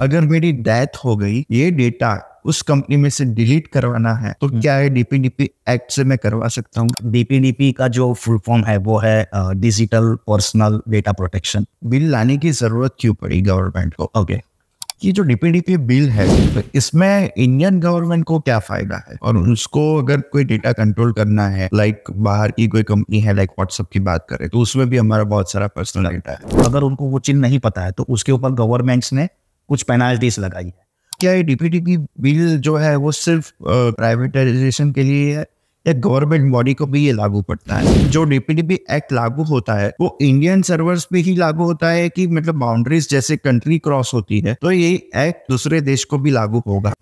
अगर मेरी डेथ हो गई, ये डेटा उस कंपनी में से डिलीट करवाना है तो क्या है डीपीडीपी एक्ट से मैं करवा सकता हूँ? डीपीडीपी का जो फुल फॉर्म है वो है digital personal data protection. Bill लाने की जरूरत क्यों पड़ी गवर्नमेंट को? ओके, ये जो डीपीडीपी बिल है तो इसमें इंडियन गवर्नमेंट को क्या फायदा है? और उसको अगर कोई डेटा कंट्रोल करना है, लाइक बाहर की कोई कंपनी है, लाइक व्हाट्सएप की बात करें, तो उसमें भी हमारा बहुत सारा पर्सनल डेटा है। अगर उनको वो चीज नहीं पता है तो उसके ऊपर गवर्नमेंट्स ने कुछ पेनाल्टीज लगाई है। क्या ये डीपीडीपी बिल जो है वो सिर्फ प्राइवेटाइजेशन के लिए है या गवर्नमेंट बॉडी को भी ये लागू पड़ता है? जो डीपीडीपी एक्ट लागू होता है वो इंडियन सर्वर्स पे ही लागू होता है कि मतलब बाउंड्रीज जैसे कंट्री क्रॉस होती है तो ये एक्ट दूसरे देश को भी लागू होगा?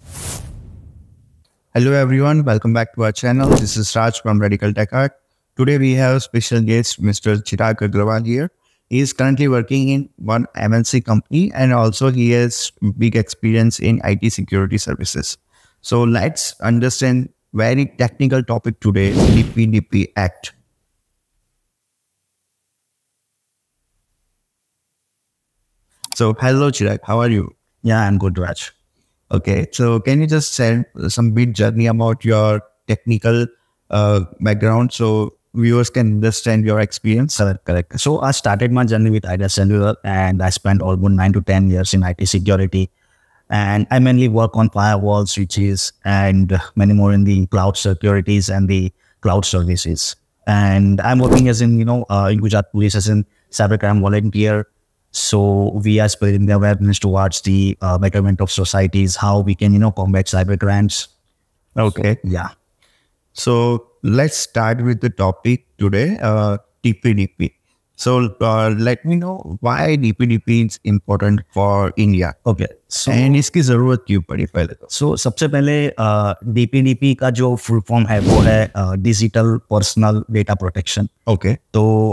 Hello everyone, welcome back to our channel. This is Raj from Radical Tech Art. Today we have a special guest, Mr. Chirag Agrawal here. He is currently working in one MNC company and also he has big experience in IT security services. So let's understand very technical topic today, DPDP Act. So hello Chirag, how are you? Yeah, I'm good, Raj. Okay, so can you just share some bit journey about your technical background so viewers can understand your experience? Correct. So I started my journey with Idea Cellular and I spent almost 9 to 10 years in IT security. And I mainly work on firewalls, switches, and many more in the cloud securities and the cloud services. And I'm working as in Gujarat Police as in cybercrime volunteer. So we are spreading the awareness towards the betterment of societies, how we can, combat cybercrimes. Okay. Yeah. So let's start with the topic today, DPDP. So let me know why DPDP is important for India. Okay. So And इसकी जरूरत क्यों पड़ी पहले तो? So सबसे पहले DPDP का जो फुल फॉर्म है वो है digital personal data protection. Okay. तो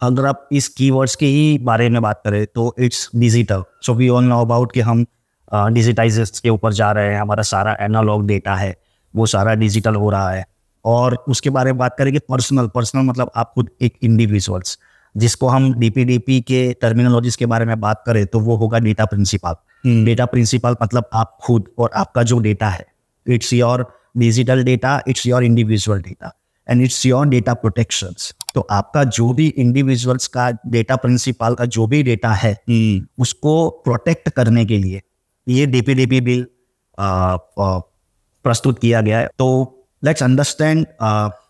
अगर आप इस कीवर्ड्स के ही बारे में बात करें तो it's digital. So we all know about कि हम डिजिटाइजेशन के ऊपर जा रहे हैं, हमारा सारा एनालॉग डेटा है वो सारा डिजिटल हो रहा है। और उसके बारे में बात करेंगे पर्सनल मतलब आप खुद एक इंडिविजुअल्स, जिसको हम डीपीडीपी के टर्मिनोलॉजीज के बारे में बात करें तो वो होगा डेटा प्रिंसिपल। डेटा प्रिंसिपल मतलब आप खुद और आपका जो डेटा है, it's your digital data, it's your individual data and it's your data protections. तो आपका जो भी इंडिविजुअल्स का डेटा प्रिंसिपल का जो भी डेटा है उसको प्रोटेक्ट करने के लिए ये डीपीडीपी बिल प्रस्तुत किया गया है। तो let's understand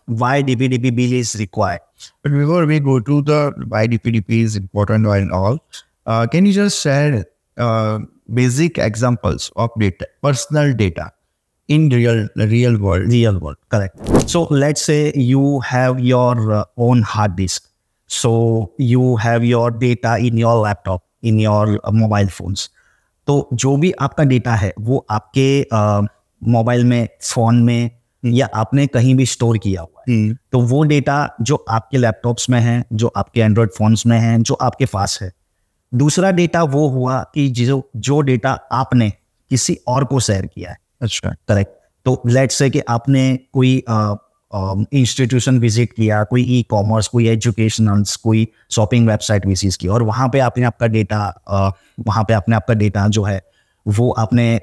why DPDP bill is required. But before we go to the why DPDP is important and all, can you just share basic examples of data, personal data in real world? Real world, correct. So let's say you have your own hard disk. So you have your data in your laptop, in your mobile phones. तो जो भी आपका data है वो आपके mobile में, phone में या आपने कहीं भी स्टोर किया हुआ है। तो वो डेटा जो आपके लैपटॉप्स में है, जो आपके एंड्रॉयड फोन्स में है, जो आपके पास है। दूसरा डेटा वो हुआ कि जो डेटा आपने किसी और को शेयर किया है। अच्छा, करेक्ट। तो लेट्स से कि आपने कोई इंस्टीट्यूशन विजिट किया, कोई ई कॉमर्स, कोई एजुकेशनल, कोई शॉपिंग वेबसाइट विजिट की और वहाँ पे आपने आपका डेटा जो है वो आपने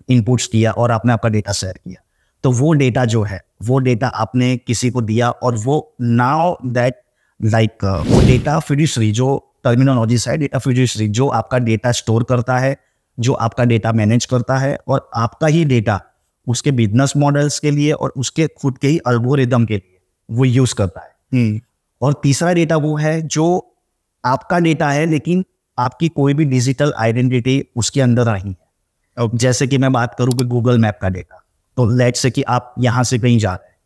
इनपुट्स किया और आपने आपका डेटा शेयर किया। तो वो डेटा जो है वो डेटा आपने किसी को दिया और वो नाउ दैट लाइक वो डेटा फिड्यूशरी, जो टर्मिनोलॉजी है डेटा फिड्यूशरी, जो आपका डेटा स्टोर करता है, जो आपका डेटा मैनेज करता है और आपका ही डेटा उसके बिजनेस मॉडल्स के लिए और उसके खुद के ही एल्गोरिदम के लिए वो यूज करता है। और तीसरा डेटा वो है जो आपका डेटा है लेकिन आपकी कोई भी डिजिटल आइडेंटिटी उसके अंदर नहीं है। जैसे कि मैं बात करूँ कि गूगल मैप का डेटा, तो लेट्स से कि आप यहाँ से कहीं जा रहे हैं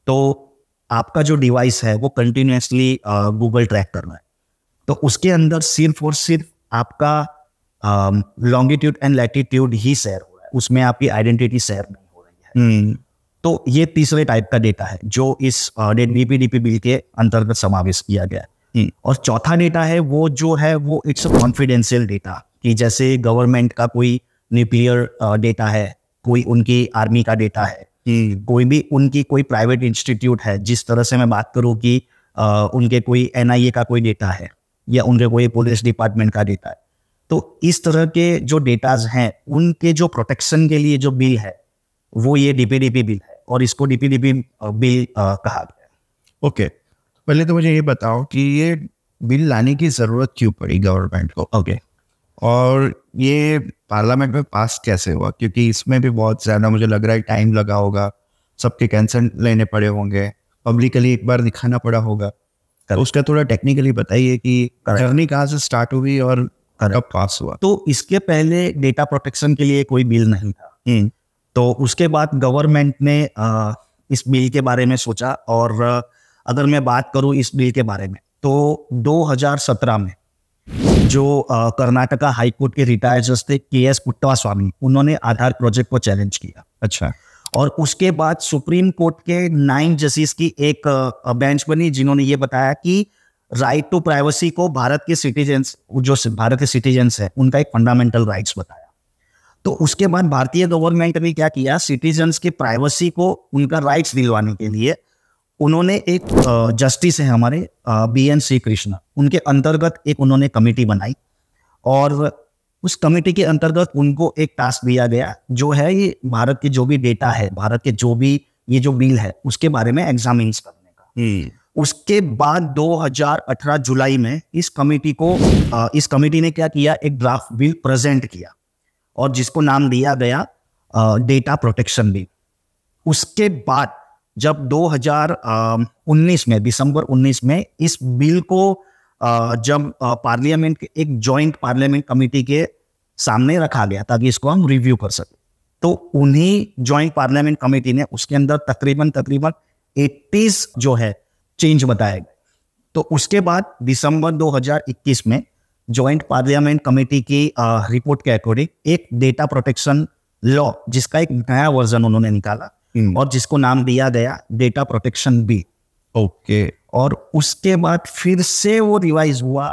तो आपका जो डिवाइस है वो कंटिन्यूसली गूगल ट्रैक कर रहा है। तो उसके अंदर सिर्फ और सिर्फ आपका longitude and latitude he share हो रहा है, उसमें आपकी आइडेंटिटी शेयर नहीं हो रही है। तो ये तीसरे टाइप का डेटा है जो इस डीपीडीपी बिल के अंतर्गत समावेश किया गया है। और चौथा डेटा है वो जो है वो इट्स अ कॉन्फिडेंशियल डेटा, कि जैसे गवर्नमेंट का कोई न्यूक्लियर डेटा है, कोई उनकी आर्मी का डेटा है, कोई भी उनकी कोई प्राइवेट इंस्टीट्यूट है। जिस तरह से मैं बात करूं कि उनके कोई एनआईए का कोई डेटा है या उनके कोई पुलिस डिपार्टमेंट का डेटा है, तो इस तरह के जो डेटाज हैं उनके जो प्रोटेक्शन के लिए जो बिल है वो ये डीपीडीपी बिल है, और इसको डीपीडीपी बिल कहा गया है। ओके, पहले तो मुझे ये बताओ कि ये बिल लाने की ज़रूरत क्यों पड़ी गवर्नमेंट को? ओके, और ये पार्लियामेंट में पास कैसे हुआ? क्योंकि इसमें भी बहुत ज़्यादा मुझे लग रहा है टाइम लगा होगा, सबके कंसेंट लेने पड़े होंगे, पब्लिकली एक बार दिखाना पड़ा होगा। तो उसका थोड़ा टेक्निकली बताइए कि जर्नी कहाँ से स्टार्ट हुई और कब पास हुआ? तो इसके पहले डेटा प्रोटेक्शन के लिए कोई बिल नहीं था। तो उसके बाद गवर्नमेंट ने इस बिल के बारे में सोचा, और अगर मैं बात करूं इस बिल के बारे में, तो 2017 में जो कर्नाटका हाई कोर्ट के रिटायर्ड जज थे के.एस. पुट्टास्वामी, उन्होंने आधार प्रोजेक्ट को चैलेंज किया। अच्छा। और उसके बाद सुप्रीम कोर्ट के 9 जजेस की एक बेंच बनी, जिन्होंने ये बताया कि राइट टू प्राइवेसी को भारत के सिटीजन्स, जो भारत के सिटीजन्स है, उनका एक फंडामेंटल राइट्स बताया। तो उसके बाद भारतीय गवर्नमेंट ने क्या किया, सिटीजन्स की प्राइवेसी को उनका राइट्स दिलवाने के लिए उन्होंने एक जस्टिस है हमारे बी.एन. श्री कृष्णा, उनके अंतर्गत एक उन्होंने कमेटी बनाई, और उस कमेटी के अंतर्गत उनको एक टास्क दिया गया, जो है ये भारत के जो भी डेटा है, भारत के जो भी ये जो बिल है, उसके बारे में एग्जामिन्स करने का। उसके बाद 2018 जुलाई में इस कमेटी ने क्या किया, एक ड्राफ्ट बिल प्रेजेंट किया, और जिसको नाम दिया गया डेटा प्रोटेक्शन बिल। उसके बाद जब 2019 में, दिसंबर 19 में इस बिल को जब पार्लियामेंट के एक जॉइंट पार्लियामेंट कमेटी के सामने रखा गया ताकि इसको हम रिव्यू कर सकें, तो उन्हीं जॉइंट पार्लियामेंट कमेटी ने उसके अंदर तकरीबन 80 जो है चेंज बताए गए। तो उसके बाद दिसंबर 2021 में जॉइंट पार्लियामेंट कमेटी की रिपोर्ट के अकॉर्डिंग एक डेटा प्रोटेक्शन लॉ, जिसका एक नया वर्जन उन्होंने निकाला, और जिसको नाम दिया गया डेटा प्रोटेक्शन बिल। ओके। और उसके बाद फिर से वो रिवाइज हुआ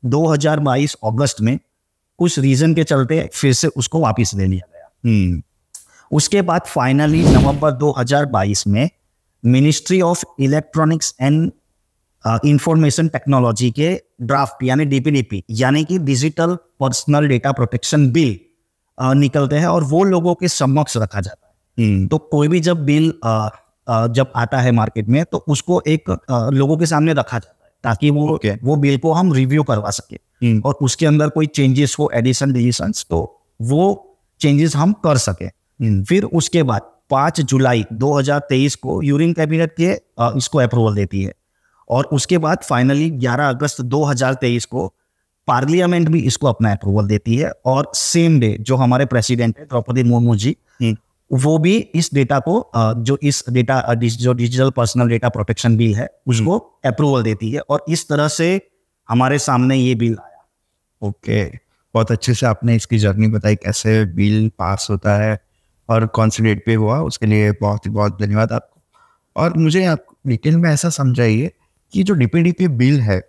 2022 अगस्त में, कुछ रीजन के चलते फिर से उसको वापस ले लिया गया। उसके बाद फाइनली नवंबर 2022 में ministry of electronics and information technology के ड्राफ्ट यानी डीपीडीपी यानी कि digital personal data protection bill निकलते हैं, और वो लोगों के समक्ष रखा जाता है। तो कोई भी जब बिल जब आता है मार्केट में, तो उसको एक लोगों के सामने रखा जाता है ताकि वो बिल को हम रिव्यू करवा सके, और उसके अंदर कोई चेंजेस हो, एडिशन डिलीशंस, तो वो चेंजेस हम कर सके। फिर उसके बाद 5 जुलाई 2023 को यूनियन कैबिनेट के इसको अप्रूवल देती है, और उसके बाद फाइनली 11 अगस्त 2023 को पार्लियामेंट भी इसको अपना अप्रूवल देती है, और सेम डे जो हमारे प्रेसिडेंट है द्रौपदी मुर्मू जी, वो भी इस डेटा को जो digital personal data protection bill है उसको अप्रूवल देती है, और इस तरह से हमारे सामने ये बिल आया। ओके, बहुत अच्छे से आपने इसकी जर्नी बताई, कैसे बिल पास होता है और कौन सी डेट पे हुआ, उसके लिए बहुत बहुत धन्यवाद आपको। और मुझे आप डिटेल में ऐसा समझाइए कि जो डीपीडीपी बिल है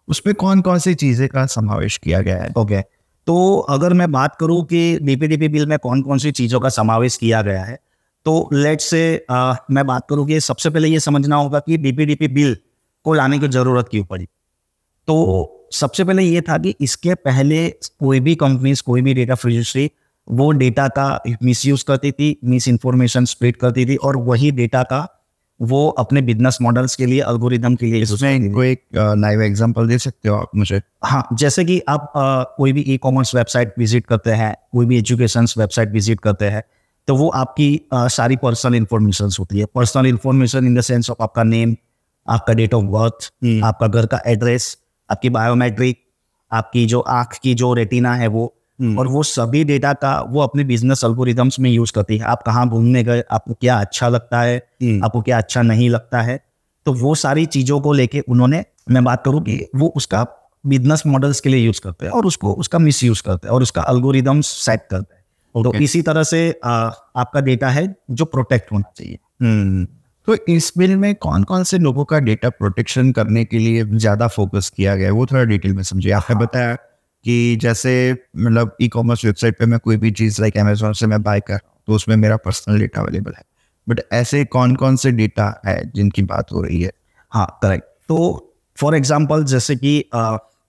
उसमें कौन कौन सी चीज़ें का समावेश किया गया है? ओके, तो अगर मैं बात करूं कि डीपीडीपी बिल में कौन कौन सी चीज़ों का समावेश किया गया है, तो लेट्स से मैं बात करूं कि सबसे पहले ये समझना होगा कि डीपीडीपी बिल को लाने की ज़रूरत क्यों पड़ी। तो सबसे पहले ये था कि इसके पहले कोई भी कंपनीज, कोई भी डेटा रजिस्ट्री वो डेटा का मिसयूज करती थी, मिस इन्फॉर्मेशन स्प्रेड करती थी, और वही डेटा का वो अपने बिजनेस मॉडल्स के लिए, एल्गोरिदम के लिए। इसमें कोई एक लाइव एग्जांपल दे सकते हो आप मुझे? हाँ, जैसे कि आप कोई भी ई कॉमर्स वेबसाइट विजिट करते हैं, कोई भी एजुकेशन वेबसाइट विजिट करते हैं, तो वो आपकी सारी पर्सनल इन्फॉर्मेशन होती है। Personal information in the sense of आपका नेम, आपका डेट ऑफ बर्थ, आपका घर का एड्रेस, आपकी बायोमेट्रिक, आपकी जो आँख की जो रेटिना है वो, और वो सभी डेटा का वो अपने बिजनेस एल्गोरिथम्स में यूज करती है। आप कहाँ घूमने गए, आपको क्या अच्छा लगता है, आपको क्या अच्छा नहीं लगता है, तो वो सारी चीजों को लेके उन्होंने, मैं बात करूँ कि वो उसका बिजनेस मॉडल्स के लिए यूज करते हैं, और उसको उसका मिस यूज करते हैं, और उसका एल्गोरिथम्स सेट करते हैं। तो इसी तरह से आपका डेटा है जो प्रोटेक्ट होना चाहिए। तो इस बिल में कौन कौन से लोगों का डेटा प्रोटेक्शन करने के लिए ज्यादा फोकस किया गया है, वो थोड़ा डिटेल में समझिए। आपने बताया कि जैसे मतलब ई कॉमर्स वेबसाइट पे मैं कोई भी चीज़ लाइक अमेजोन से मैं बाय कर रहा हूँ, तो उसमें मेरा पर्सनल डेटा अवेलेबल है, बट ऐसे कौन कौन से डेटा है जिनकी बात हो रही है? हाँ, करेक्ट। तो फॉर एग्जांपल जैसे कि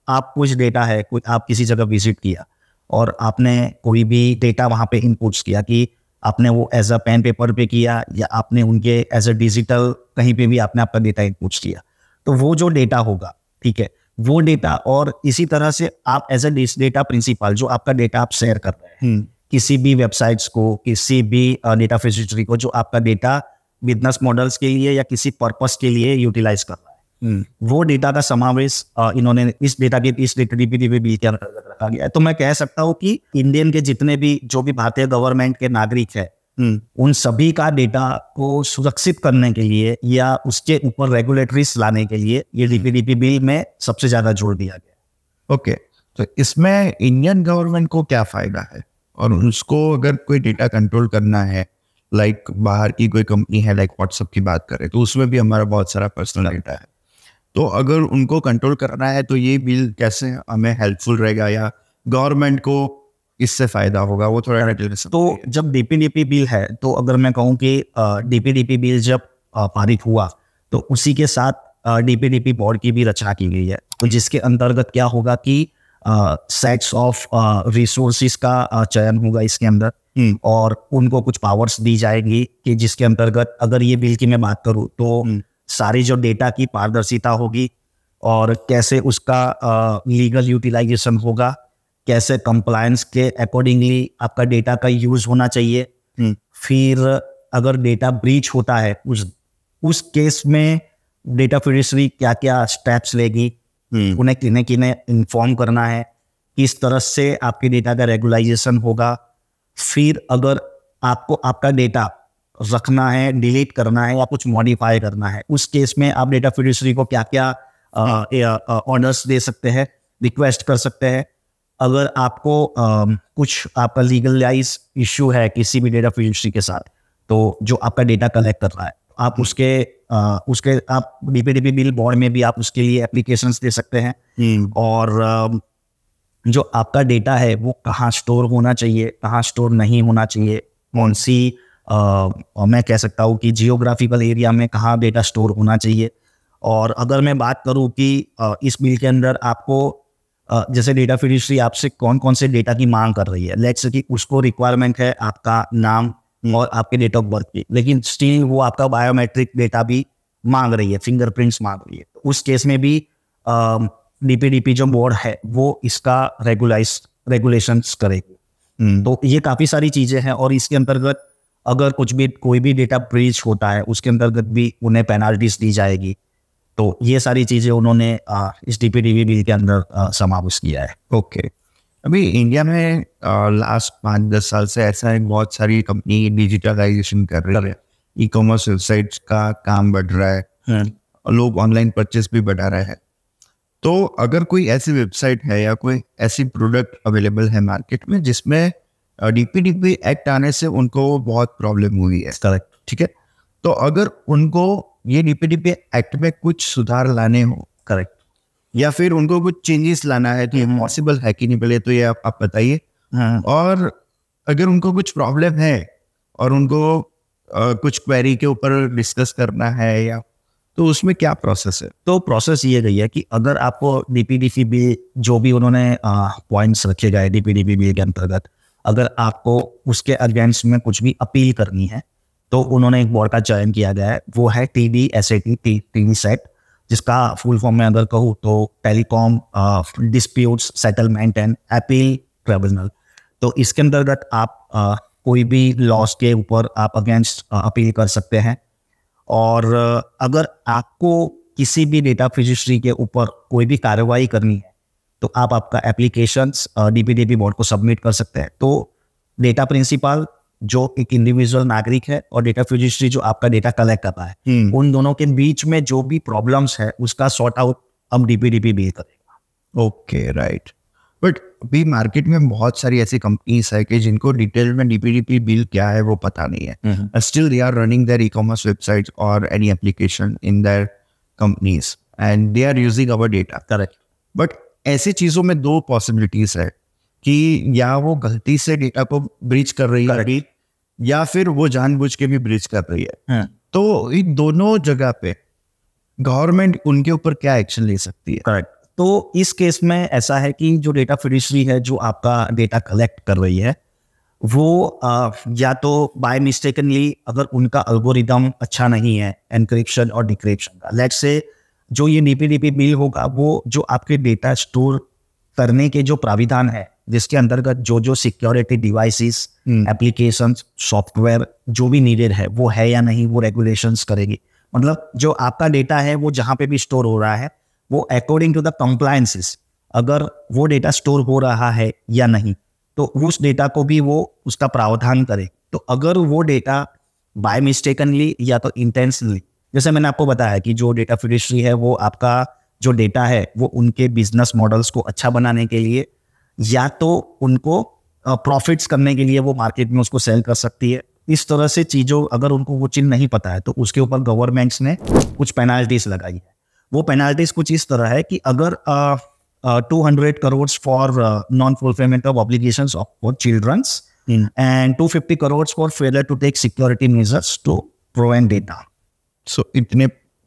आप कुछ डेटा है, कोई आप किसी जगह विजिट किया और आपने कोई भी डेटा वहाँ पे इनपुट्स किया कि आपने वो एज अ पेन पेपर पे किया या आपने उनके एज अ डिजिटल कहीं पे भी आपने आपका डेटा इनपुट्स किया, तो वो जो डेटा होगा, ठीक है, वो डेटा और इसी तरह से आप एज अ डेटा प्रिंसिपल जो आपका डेटा आप शेयर कर रहे हैं किसी भी वेबसाइट्स को, किसी भी डेटा फिजिटरी को, जो आपका डेटा बिजनेस मॉडल्स के लिए या किसी पर्पस के लिए यूटिलाइज कर रहा है, वो डेटा का समावेश इन्होंने इस डेटा के इस DPDP बिल के अंतर्गत रखा गया है। तो मैं कह सकता हूँ कि इंडियन के जितने भी जो भी भारतीय गवर्नमेंट के नागरिक है, उन सभी का डेटा को सुरक्षित करने के लिए या उसके ऊपर रेगुलेटरीज लाने के लिए ये DPDP बिल में सबसे ज्यादा जोर दिया गया। ओके, तो इसमें इंडियन गवर्नमेंट को क्या फायदा है, और उसको अगर कोई डेटा कंट्रोल करना है, लाइक बाहर की कोई कंपनी है, लाइक व्हाट्सएप की बात करें तो उसमें भी हमारा बहुत सारा पर्सनल डेटा है, तो अगर उनको कंट्रोल करना है तो ये बिल कैसे हमें हेल्पफुल रहेगा या गवर्नमेंट को इससे फायदा होगा, वो थोड़ा डिटेल। तो जब DPDP बिल है, तो अगर मैं कहूँ कि DPDP बिल जब पारित हुआ तो उसी के साथ DPDP बोर्ड की भी रचना की गई है, तो जिसके अंतर्गत क्या होगा कि सेट्स ऑफ रिसोर्सिस का चयन होगा इसके अंदर और उनको कुछ पावर्स दी जाएगी कि जिसके अंतर्गत अगर ये बिल की मैं बात करूँ तो सारी जो डेटा की पारदर्शिता होगी और कैसे उसका लीगल यूटिलाइजेशन होगा, कैसे कंप्लायंस के अकॉर्डिंगली आपका डेटा का यूज होना चाहिए। फिर अगर डेटा ब्रीच होता है उस केस में डेटा फिजिटरी क्या क्या स्टेप्स लेगी, उन्हें किन्हें किन्हें इन्फॉर्म करना है, किस तरह से आपके डेटा का रेगुलाइजेशन होगा। फिर अगर आपको आपका डेटा रखना है, डिलीट करना है या कुछ मॉडिफाई करना है, उस केस में आप डेटा फिजिटरी को क्या क्या ऑर्डर्स दे सकते हैं, रिक्वेस्ट कर सकते हैं। अगर आपको कुछ आपका लीगलाइज इश्यू है किसी भी डेटा फिजिटरी के साथ, तो जो आपका डेटा कलेक्ट कर रहा है, आप उसके आप DPDP बिल बोर्ड में भी आप उसके लिए एप्लीकेशंस दे सकते हैं। और जो आपका डेटा है वो कहाँ स्टोर होना चाहिए, कहाँ स्टोर नहीं होना चाहिए, कौन सी मैं कह सकता हूँ कि जियोग्राफिकल एरिया में कहाँ डेटा स्टोर होना चाहिए। और अगर मैं बात करूँ कि इस बिल के अंदर आपको जैसे डेटा फिजिटरी आपसे कौन कौन से डेटा की मांग कर रही है, लेट्स से कि उसको रिक्वायरमेंट है आपका नाम और आपके डेट ऑफ बर्थ की, लेकिन स्टिल वो आपका बायोमेट्रिक डेटा भी मांग रही है, फिंगरप्रिंट्स मांग रही है, तो उस केस में भी DPDP जो बोर्ड है वो इसका रेगुलेशंस करेगी। तो ये काफ़ी सारी चीज़ें हैं और इसके अंतर्गत अगर कोई भी डेटा ब्रीच होता है उसके अंतर्गत भी उन्हें पेनाल्टीज दी जाएगी। तो ये सारी चीज़ें उन्होंने इस DPDP बिल के अंदर समावेश किया है। ओके, अभी इंडिया में लास्ट 5-10 साल से ऐसा है, बहुत सारी कंपनी डिजिटलाइजेशन कर रही है, ई-कॉमर्स वेबसाइट्स का काम बढ़ रहा है, लोग ऑनलाइन परचेस भी बढ़ा रहे हैं। तो अगर कोई ऐसी वेबसाइट है या कोई ऐसी प्रोडक्ट अवेलेबल है मार्केट में जिसमें DPDP एक्ट आने से उनको बहुत प्रॉब्लम हुई है, करेक्ट, ठीक है, तो अगर उनको ये DPDP एक्ट में कुछ सुधार लाने हो, करेक्ट, या फिर उनको कुछ चेंजेस लाना है, तो ये पॉसिबल है कि नहीं, पहले तो ये आप बताइए। और अगर उनको कुछ प्रॉब्लम है और उनको कुछ क्वेरी के ऊपर डिस्कस करना है या, तो उसमें क्या प्रोसेस है? तो प्रोसेस ये गई है कि अगर आपको DPDP बिल जो भी उन्होंने पॉइंट्स रखे गए DPDP बिल के अंतर्गत, अगर आपको उसके अगेंस्ट में कुछ भी अपील करनी है तो उन्होंने एक बोर्ड का चयन किया गया है, वो है TDSAT, जिसका फुल फॉर्म में अगर कहूँ तो telecom disputes settlement and appeal tribunal. तो इसके अंतर्गत आप कोई भी लॉस के ऊपर आप अगेंस्ट अपील कर सकते हैं। और अगर आपको किसी भी डेटा फिजिटरी के ऊपर कोई भी कार्रवाई करनी है तो आप आपका एप्लीकेशंस DPDP बोर्ड को सबमिट कर सकते हैं। तो डेटा प्रिंसिपल जो एक इंडिविजुअल नागरिक है और डेटा फिजिटरी जो आपका डेटा कलेक्ट करता है, उन दोनों के बीच में जो भी प्रॉब्लम्स है उसका सॉर्ट आउट अब DPDP बिल करेगा। Okay, right. बट अभी मार्केट में बहुत सारी ऐसी कंपनीज है कि जिनको डिटेल में DPDP बिल क्या है वो पता नहीं है। Still they are running their e-commerce website और any application in their companies and they are using our data. Correct. But ऐसी चीजों में दो पॉसिबिलिटीज है कि या वो गलती से डेटा को ब्रीच कर रही है या फिर वो जानबूझ के भी ब्रीच कर रही है। तो इन दोनों जगह पे गवर्नमेंट उनके ऊपर क्या एक्शन ले सकती है? करेक्ट। तो इस केस में ऐसा है कि जो डेटा फिडुशियरी है जो आपका डेटा कलेक्ट कर रही है वो या तो बाय मिस्टेकनली अगर उनका एल्गोरिदम अच्छा नहीं है एनक्रिप्शन और डिक्रिप्शन का, लेट्स से जो ये डीपीडीपी बिल होगा वो जो आपके डेटा स्टोर करने के जो प्राविधान है जिसके अंतर्गत जो जो सिक्योरिटी डिवाइसेस एप्लीकेशंस सॉफ्टवेयर जो भी नीडेड है वो है या नहीं वो रेगुलेशंस करेगी। मतलब जो आपका डेटा है वो जहाँ पे भी स्टोर हो रहा है वो अकॉर्डिंग टू द कंप्लायंसेस अगर वो डेटा स्टोर हो रहा है या नहीं तो उस डेटा को भी वो उसका प्रावधान करे। तो अगर वो डेटा बाय मिस्टेकनली या तो इंटेंशनली, जैसे मैंने आपको बताया कि जो डेटा फिडुशियरी है वो आपका जो डेटा है वो उनके बिजनेस मॉडल्स को अच्छा बनाने के लिए या तो उनको प्रॉफिट्स करने के लिए वो मार्केट में उसको सेल कर सकती है। इस तरह से चीज़ों अगर उनको वो चीज़ नहीं पता है तो उसके ऊपर गवर्नमेंट्स ने कुछ पेनाल्टीज लगाई है। वो पेनाल्टीज कुछ इस तरह है कि अगर 200 crores for non fulfilment of obligations for childrens and 250 crores for failure to take security measures to prevent data. So इतने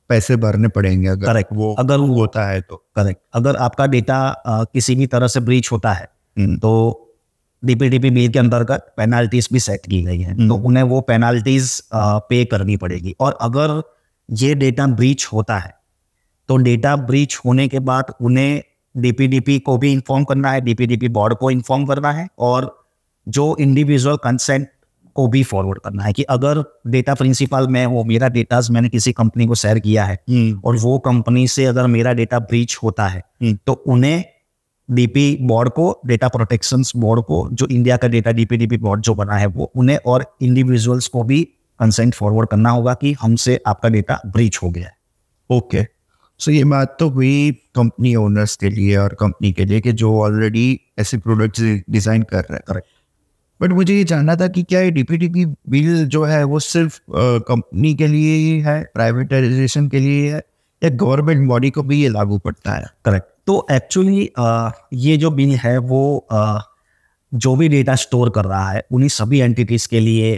पैसे भरने पड़ेंगे अगर करेक्ट वो अगर वो होता है तो। करेक्ट अगर आपका डेटा किसी भी तरह से ब्रीच होता है तो डीपीडीपी बिल के अंतर्गत पेनाल्टीज भी सेट की गई है तो उन्हें वो पेनाल्टीज पे करनी पड़ेगी। और अगर ये डेटा ब्रीच होता है तो डेटा ब्रीच होने के बाद उन्हें डीपीडीपी को भी इन्फॉर्म करना है, डीपीडीपी बोर्ड को इन्फॉर्म करना है और जो इंडिविजुअल कंसेंट को भी फॉरवर्ड करना है कि अगर डेटा प्रिंसिपल मैं हूँ, मेरा डेटा मैंने किसी कंपनी को शेयर किया है और वो कंपनी से अगर मेरा डेटा ब्रीच होता है तो उन्हें डीपी बोर्ड को, डेटा प्रोटेक्शन बोर्ड को, जो इंडिया का डेटा डीपीडीपी बोर्ड जो बना है वो उन्हें और इंडिविजुअल्स को भी कंसेंट फॉरवर्ड करना होगा कि हमसे आपका डेटा ब्रीच हो गया है। ओके, सो ये बात तो हुई कंपनी ओनर्स के लिए और कंपनी के लिए कि जो ऑलरेडी ऐसे प्रोडक्ट्स डिजाइन कर रहे हैं। करेक्ट। बट मुझे ये जानना था कि क्या ये डीपीडीपी बिल जो है वो सिर्फ कंपनी के लिए ही है, प्राइवेटाइजेशन के लिए है, या गवर्नमेंट बॉडी को भी ये लागू पड़ता है? करेक्ट। तो एक्चुअली ये जो बिल है वो जो भी डेटा स्टोर कर रहा है उन्हीं सभी एंटिटीज के लिए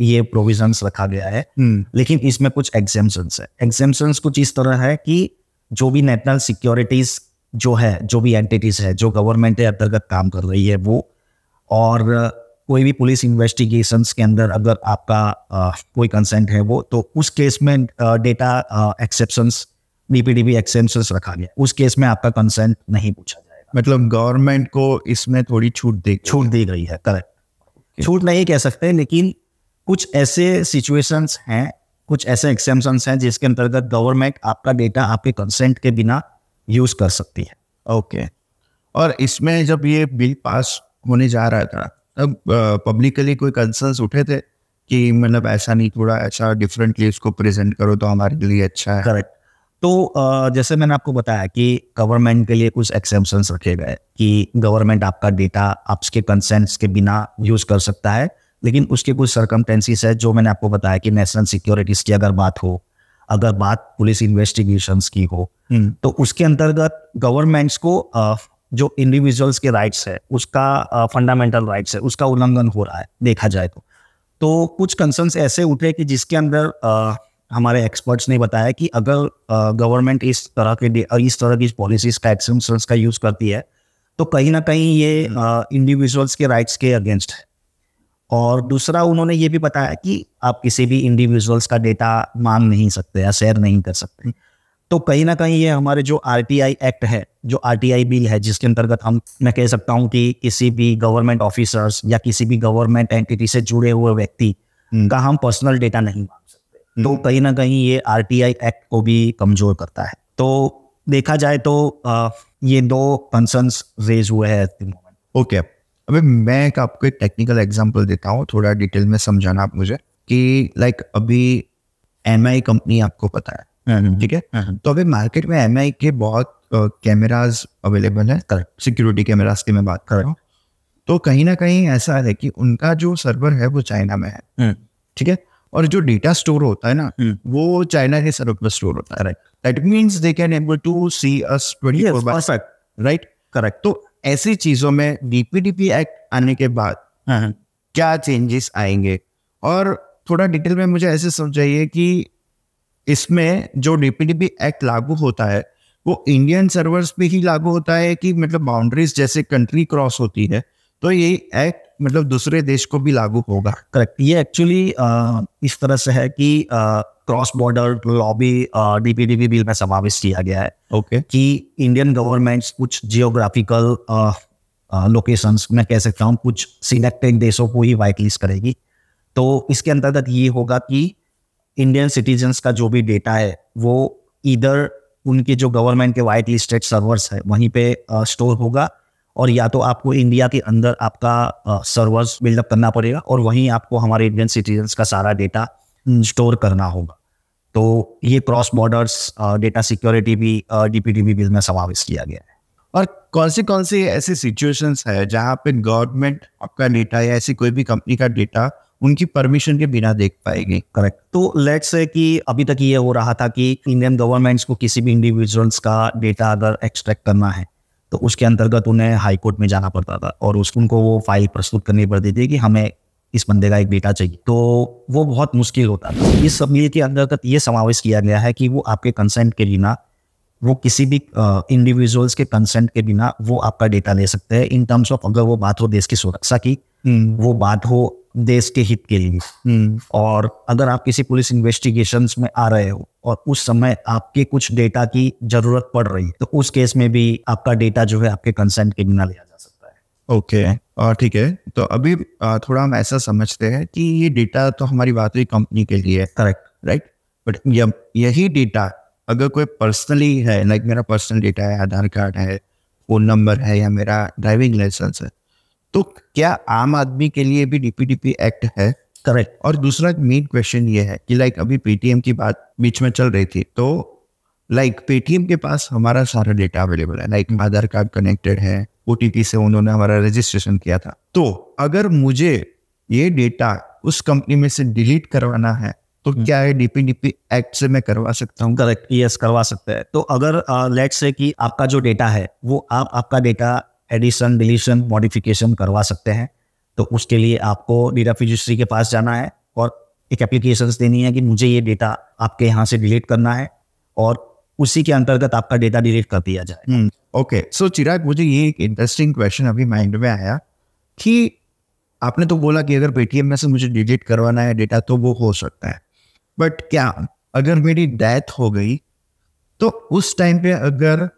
ये प्रोविजंस रखा गया है। लेकिन इसमें कुछ एग्जेम्पशंस है। एग्जेम्पशंस कुछ इस तरह है कि जो भी नेशनल सिक्योरिटीज जो है, जो भी एंटिटीज है जो गवर्नमेंट के अंतर्गत काम कर रही है वो, और कोई भी पुलिस इन्वेस्टिगेशंस के अंदर अगर आपका कोई कंसेंट है वो, तो उस केस में डेटा एक्सेप्शंस, डीपीडीपी एक्सेप्शंस रखा गया। उस केस में आपका कंसेंट नहीं पूछा जाएगा। मतलब गवर्नमेंट को इसमें थोड़ी छूट दी गई है। करेक्ट। छूट नहीं कह सकते, लेकिन कुछ ऐसे सिचुएशंस हैं, कुछ ऐसे एक्सेप्शंस हैं जिसके अंतर्गत गवर्नमेंट आपका डेटा आपके कंसेंट के बिना यूज कर सकती है। ओके। और इसमें जब ये बिल पास होने जा रहा था तब पब्लिकली कोई कंसर्न्स उठे थे कि मतलब ऐसा नहीं, थोड़ा ऐसा डिफरेंटली इसको प्रेजेंट करो तो हमारे लिए अच्छा है? करेक्ट। तो जैसे मैंने आपको बताया कि गवर्नमेंट के लिए कुछ एक्सेप्शंस रखे गए कि गवर्नमेंट आपका डेटा आपके कंसेंट्स के बिना यूज कर सकता है, लेकिन उसके कुछ सर्कमटेंसेस है जो मैंने आपको बताया कि नेशनल सिक्योरिटीज की अगर बात हो, अगर बात पुलिस इन्वेस्टिगेशंस की हो, तो उसके अंतर्गत गवर्नमेंट्स को जो इंडिविजुअल्स के राइट्स है, उसका फंडामेंटल राइट्स है, उसका उल्लंघन हो रहा है देखा जाए तो कुछ कंसर्न्स ऐसे उठे कि जिसके अंदर हमारे एक्सपर्ट्स ने बताया कि अगर गवर्नमेंट इस तरह की पॉलिसीज का, एक्सेप्शंस का यूज करती है तो कहीं ना कहीं ये इंडिविजुअल्स के राइट्स के अगेंस्ट है। और दूसरा उन्होंने ये भी बताया कि आप किसी भी इंडिविजुअल्स का डेटा मांग नहीं सकते या शेयर नहीं कर सकते। तो कहीं ना कहीं ये हमारे जो आरटीआई एक्ट है, जो आरटीआई बिल है, जिसके अंतर्गत मैं कह सकता हूँ कि किसी भी गवर्नमेंट ऑफिसर्स या किसी भी गवर्नमेंट एंटिटी से जुड़े हुए व्यक्ति का हम पर्सनल डेटा नहीं मांग सकते, तो कहीं ना कहीं ये आरटीआई एक्ट को भी कमजोर करता है। तो देखा जाए तो ये दो कंसर्न्स रेज हुए हैं एट द मोमेंट। ओके, अभी मैं आपको एक टेक्निकल एग्जांपल देता हूँ, थोड़ा डिटेल में समझाना आप मुझे कि लाइक अभी एमआई कंपनी आपको पता है, ठीक है? तो अभी मार्केट में एमआई के बहुत कैमराज अवेलेबल है, करेक्ट, सिक्योरिटी कैमराज की मैं बात कर रहा हूँ। तो कहीं ना कहीं ऐसा है कि उनका जो सर्वर है वो चाइना में है, ठीक है, और जो डेटा स्टोर होता है ना वो चाइना के सर्वर पर स्टोर होता है, right? That means they can able to see us 24/7, right? Correct. तो ऐसी चीजों में डीपीडीपी एक्ट आने के बाद क्या चेंजेस आएंगे, और थोड़ा डिटेल में मुझे ऐसे समझाइए कि इसमें जो डीपीडीपी एक्ट लागू होता है वो इंडियन सर्वर्स पे ही लागू होता है कि मतलब बाउंड्रीज जैसे कंट्री क्रॉस होती है तो ये एक्ट मतलब दूसरे देश को भी लागू होगा? करेक्ट, ये एक्चुअली इस तरह से है कि क्रॉस बॉर्डर लॉ भी डीपीडीपी बिल में समावेश किया गया है। ओके। कि इंडियन गवर्नमेंट्स कुछ जियोग्राफिकल लोकेशंस में कह सकता हूँ कुछ सिलेक्टेड देशों को ही वाइट लिस्ट करेगी। तो इसके अंतर्गत ये होगा कि इंडियन सिटीजन्स का जो भी डेटा है वो इधर उनके जो गवर्नमेंट के वाइट लिस्टेड सर्वर्स है वहीं पे स्टोर होगा, और या तो आपको इंडिया के अंदर आपका सर्वर्स बिल्डअप करना पड़ेगा और वहीं आपको हमारे इंडियन सिटीजन्स का सारा डेटा स्टोर करना होगा। तो ये क्रॉस बॉर्डर्स डेटा सिक्योरिटी भी डीपीडीपी बिल में समावेश किया गया है। और कौन सी ऐसी सिचुएशंस है जहाँ पे गवर्नमेंट आपका डेटा या ऐसी कोई भी कंपनी का डेटा उनकी परमिशन के बिना देख पाएगी? करेक्ट, तो लेट्स से कि अभी तक ये हो रहा था कि इंडियन गवर्नमेंट्स को किसी भी इंडिविजुअल्स का डेटा अगर एक्सट्रैक्ट करना है तो उसके अंतर्गत उन्हें हाई कोर्ट में जाना पड़ता था और उनको वो फाइल प्रस्तुत करनी पड़ती थी कि हमें इस बंदे का एक डेटा चाहिए, तो वो बहुत मुश्किल होता था। इस सब बिल के अंतर्गत ये समावेश किया गया है कि वो आपके कंसेंट के बिना, वो किसी भी इंडिविजुअल्स के कंसेंट के बिना वो आपका डेटा ले सकते हैं इन टर्म्स ऑफ, अगर वो बात हो देश की सुरक्षा की, वो बात हो देश के हित के लिए। और अगर आप किसी पुलिस इन्वेस्टिगेशंस में आ रहे हो और उस समय आपके कुछ डेटा की जरूरत पड़ रही है तो उस केस में भी आपका डेटा जो है आपके कंसेंट के बिना लिया जा सकता है। ओके, और ठीक है, तो अभी थोड़ा हम ऐसा समझते हैं कि ये डेटा तो हमारी बात हुई कंपनी के लिए, करेक्ट, राइट, बट यही डेटा अगर कोई पर्सनली है, लाइक मेरा पर्सनल डेटा है, आधार कार्ड है, फोन नंबर है या मेरा ड्राइविंग लाइसेंस है, तो क्या आम आदमी के लिए भी डीपीडीपी एक्ट है? करेक्ट। और दूसरा मेन क्वेश्चन ये है कि लाइक अभी पेटीएम की बात बीच में चल रही थी, तो लाइक पेटीएम के पास हमारा सारा डेटा अवेलेबल है, लाइक आधार कार्ड कनेक्टेड है, ओटीपी से उन्होंने हमारा रजिस्ट्रेशन किया था। तो अगर मुझे ये डेटा उस कंपनी में से डिलीट करवाना है तो क्या है डीपीडीपी एक्ट से मैं करवा सकता हूँ? करेक्ट, यस, करवा सकते हैं। तो अगर लेट्स से कि आपका जो डेटा है वो आपका डेटा एडिशन, डिलीशन, मॉडिफिकेशन करवा सकते हैं, तो उसके लिए आपको डेटा रजिस्ट्री के पास जाना है और एक एप्लीकेशंस देनी है कि मुझे ये डेटा आपके यहाँ से डिलीट करना है और उसी के अंतर्गत आपका डेटा डिलीट कर दिया जाए। ओके, सो चिराग, मुझे ये एक इंटरेस्टिंग क्वेश्चन अभी माइंड में आया कि आपने तो बोला कि अगर पेटीएम में से मुझे डिलीट करवाना है डेटा तो वो हो सकता है, बट क्या अगर मेरी डेथ हो गई तो उस टाइम पे अगर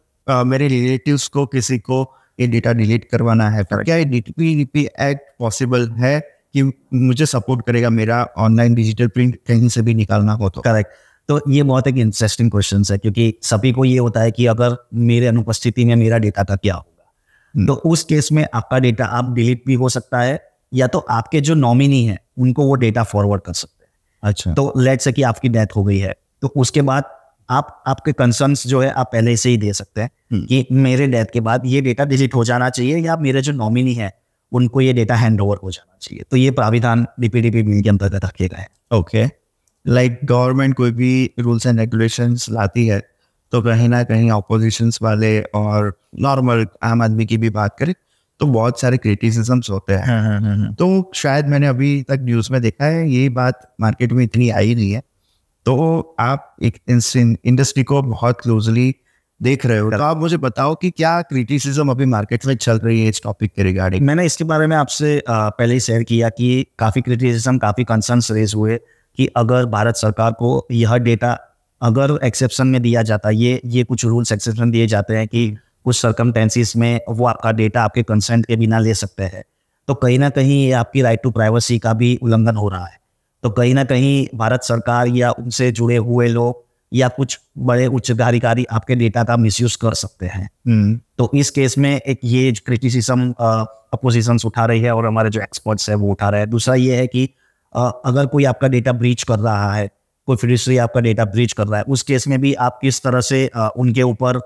मेरे रिलेटिव्स को किसी को ये डेटा डिलीट करवाना है तो क्या ये डीपीडीपी एक्ट पॉसिबल है कि मुझे सपोर्ट करेगा मेरा ऑनलाइन डिजिटल प्रिंट कहीं से भी निकालना हो तो? करेक्ट, तो ये बहुत एक इंटरेस्टिंग क्वेश्चन है क्योंकि सभी को ये होता है कि अगर मेरे अनुपस्थिति में मेरा डेटा का क्या होगा। तो उस केस में आपका डेटा आप डिलीट भी हो सकता है या तो आपके जो नॉमिनी है उनको वो डेटा फॉरवर्ड कर सकते हैं। अच्छा, तो लेट्स से कि आपकी डेथ हो गई है तो उसके बाद आपके कंसर्न्स जो है आप पहले से ही दे सकते हैं कि मेरे डेथ के बाद ये डेटा डिलीट हो जाना चाहिए या मेरे जो नॉमिनी है उनको ये डेटा हैंड ओवर हो जाना चाहिए। तो ये प्राविधान डीपीडीपी बिल के अंतर्गत रखे गए हैं। ओके, लाइक गवर्नमेंट कोई भी रूल्स एंड रेगुलेशंस लाती है तो कहीं ना कहीं ऑपोजिशंस वाले और नॉर्मल आम आदमी की भी बात करें तो बहुत सारे क्रिटिसिजम्स होते हैं। तो शायद मैंने अभी तक न्यूज़ में देखा है ये बात मार्केट में इतनी आई नहीं है, तो आप एक इंडस्ट्री को बहुत क्लोजली देख रहे हो, तो आप मुझे बताओ कि क्या क्रिटिसिज्म अभी मार्केट में चल रही है इस टॉपिक के रिगार्डिंग? मैंने इसके बारे में आपसे पहले ही शेयर किया कि काफ़ी क्रिटिसिज्म, काफ़ी कंसर्न्स रेज हुए कि अगर भारत सरकार को यह डेटा अगर एक्सेप्शन में दिया जाता, ये कुछ रूल्स एक्सेप्शन दिए जाते हैं कि कुछ सर्कमटेंसेस में वो आपका डेटा आपके कंसेंट के बिना ले सकते हैं, तो कहीं ना कहीं ये आपकी राइट टू प्राइवेसी का भी उल्लंघन हो रहा है। तो कहीं ना कहीं भारत सरकार या उनसे जुड़े हुए लोग या कुछ बड़े उच्च अधिकारी आपके डेटा का मिसयूज कर सकते हैं। तो इस केस में एक ये क्रिटिसिज्म अपोजिशंस उठा रही है और हमारे जो एक्सपर्ट्स है वो उठा रहे हैं। दूसरा ये है कि अगर कोई आपका डेटा ब्रीच कर रहा है, कोई फिडुशियरी आपका डेटा ब्रीच कर रहा है, उस केस में भी आप किस तरह से उनके ऊपर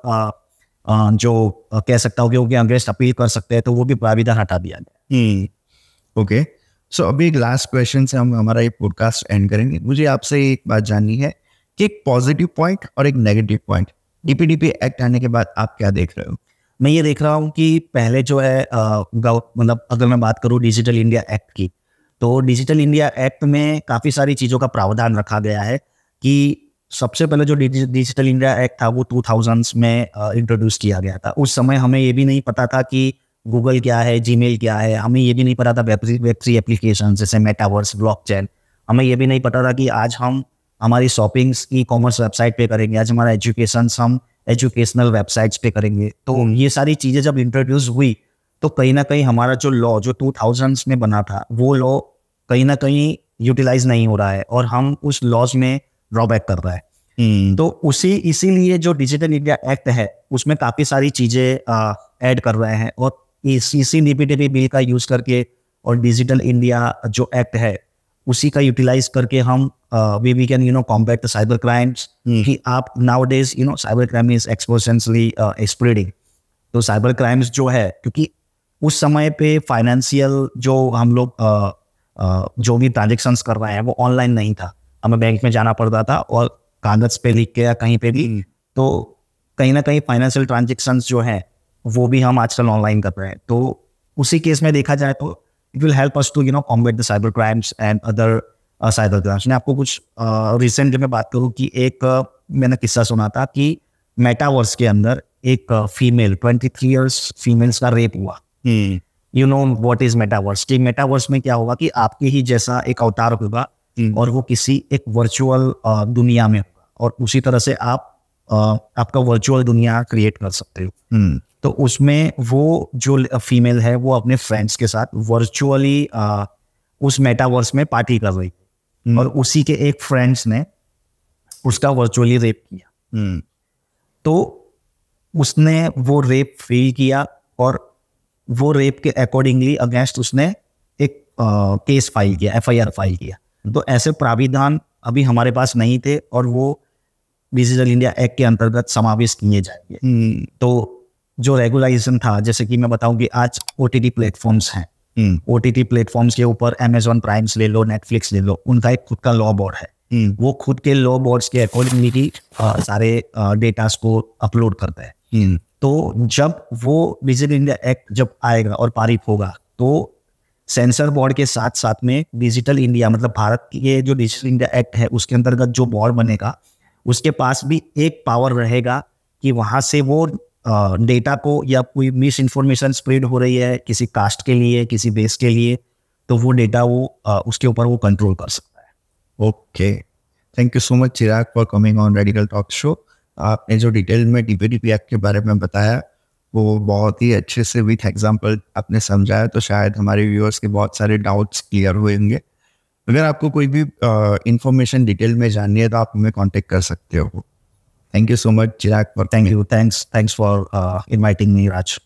जो कह सकता हूँ कि उनके अगेंस्ट अपील कर सकते हैं, तो वो भी प्राविधान हटा दिया गया। ओके, सो अभी एक लास्ट क्वेश्चन से हम हमारा ये पॉडकास्ट एंड करेंगे। मुझे आपसे एक बात जाननी है कि एक पॉजिटिव पॉइंट और एक नेगेटिव पॉइंट डीपीडीपी एक्ट आने के बाद आप क्या देख रहे हो? मैं ये देख रहा हूँ कि पहले जो है मतलब अगर मैं बात करूँ डिजिटल इंडिया एक्ट की, तो डिजिटल इंडिया एक्ट में काफ़ी सारी चीज़ों का प्रावधान रखा गया है कि सबसे पहले जो डिजिटल इंडिया एक्ट था वो 2000s में इंट्रोड्यूस किया गया था। उस समय हमें ये भी नहीं पता था कि गूगल क्या है, जीमेल क्या है, हमें ये भी नहीं पता था वेब3 एप्लीकेशन जैसे मेटावर्स, ब्लॉकचेन। हमें ये भी नहीं पता था कि आज हम हमारी शॉपिंग्स ई कॉमर्स वेबसाइट पे करेंगे, आज हमारा हम एजुकेशनल वेबसाइट्स पे करेंगे। तो ये सारी चीज़ें जब इंट्रोड्यूस हुई तो कहीं ना कहीं हमारा जो लॉ जो 2000s में बना था वो लॉ कहीं ना कहीं यूटिलाइज नहीं हो रहा है और हम उस लॉज में ड्रॉबैक कर रहा है। तो इसीलिए जो डिजिटल इंडिया एक्ट है उसमें काफ़ी सारी चीज़ें ऐड कर रहे हैं और इसी डीपीडीपी बिल का यूज़ करके और डिजिटल इंडिया जो एक्ट है उसी का यूटिलाइज करके हम we can combat the cyber crimes. कि आप nowadays cyber crime is exponentially spreading. तो साइबर क्राइम्स जो है, क्योंकि उस समय पे फाइनेंशियल जो हम लोग जो भी ट्रांजेक्शन्स कर रहे हैं वो ऑनलाइन नहीं था, हमें बैंक में जाना पड़ता था और कागज पे लिख के या कहीं पे भी। तो कहीं ना कहीं फाइनेंशियल ट्रांजेक्शन्स जो है वो भी हम आजकल ऑनलाइन कर रहे हैं। तो उसी केस में देखा जाए तो it will help us to combat the cyber crimes and other cyber crimes. मैं आपको कुछ रिसेंटली में बात करूँ कि एक मैंने किस्सा सुना था कि मेटावर्स के अंदर एक फीमेल 23 इयर्स फीमेल्स का रेप हुआ। You know what is metaverse? कि मेटावर्स में क्या होगा कि आपके ही जैसा एक अवतार होगा और वो किसी एक वर्चुअल दुनिया में होगा और उसी तरह से आप आपका वर्चुअल दुनिया क्रिएट कर सकते हो। तो उसमें वो जो फीमेल है वो अपने फ्रेंड्स के साथ वर्चुअली उस मेटावर्स में पार्टी कर रही थी और उसी के एक फ्रेंड्स ने उसका वर्चुअली रेप किया। तो उसने वो रेप फील किया और वो रेप के अकॉर्डिंगली अगेंस्ट उसने एक केस फाइल किया, FIR फाइल किया। तो ऐसे प्राविधान अभी हमारे पास नहीं थे और वो डिजिटल इंडिया एक्ट के अंतर्गत समावेश किए जाएंगे। तो जो रेगुलाइजेशन था, जैसे कि मैं बताऊं कि आज OTT प्लेटफॉर्म्स हैं, OTT प्लेटफॉर्म्स के ऊपर अमेजॉन प्राइम्स ले लो, नेटफ्लिक्स ले लो, उनका एक खुद का लॉ बोर्ड है। वो खुद के लॉ बोर्ड्स के अकॉर्डिंगली सारे डेटास को अपलोड करता है। तो जब वो डिजिटल इंडिया एक्ट जब आएगा और पारित होगा तो सेंसर बोर्ड के साथ साथ में डिजिटल इंडिया मतलब भारत के जो डिजिटल इंडिया एक्ट है उसके अंतर्गत जो बोर्ड बनेगा उसके पास भी एक पावर रहेगा कि वहाँ से वो डेटा को या कोई मिस इन्फॉर्मेशन स्प्रेड हो रही है किसी कास्ट के लिए, किसी देश के लिए, तो वो डेटा वो उसके ऊपर वो कंट्रोल कर सकता है। Okay, thank you so much Chirag for coming on radical talk show. आपने जो डिटेल में डीपीडीपी एक्ट के बारे में बताया वो बहुत ही अच्छे से विथ एग्जांपल आपने समझाया, तो शायद हमारे व्यूअर्स के बहुत सारे डाउट्स क्लियर हुए होंगे। अगर आपको कोई भी इंफॉर्मेशन डिटेल में जाननी है तो आप हमें कांटेक्ट कर सकते हो। Thank you so much Chirag for thanks for inviting me Raj.